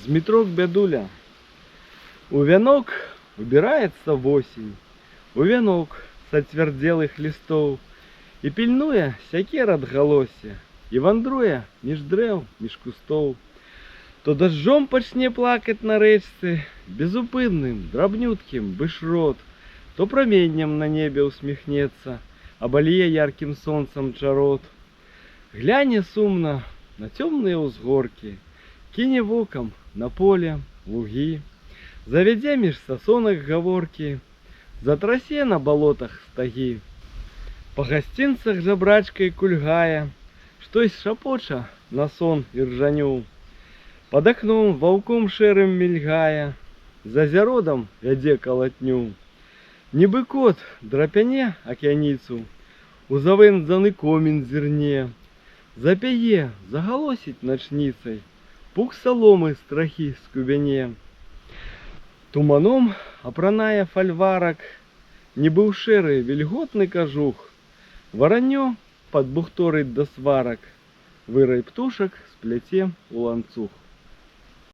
Дмитрок Бядуля. У вянок убирается в осень, у вянок с отверделых листов, и пильнуя сякер отголосе, и вандруя між древ, між кустов, то дождем почне плакать на речце, безупынным, драбнютким, бышрот, то променем на небе усмехнется, оболье ярким солнцем чарот. Гляне сумно на темные узгорки, кине воком на поле, луги, заведя меж сосонок говорки, затросе на болотах стаги. По гостинцах жабрачкой кульгая, штось шапоча на сон и ржаню. Под окном волком шерым мельгая, за зяродом вяде колотню. Нібы кот драпяне акяніцу, у завэнзаны комін зірне, запяе, загалосіць начніцай, пук соломы страхі скубяне. Туманом апраная фальварак, нібы ў шэры вільготны кажух, вараннё падбухторыць да сварак, вырай птушак спляце у ланцуг.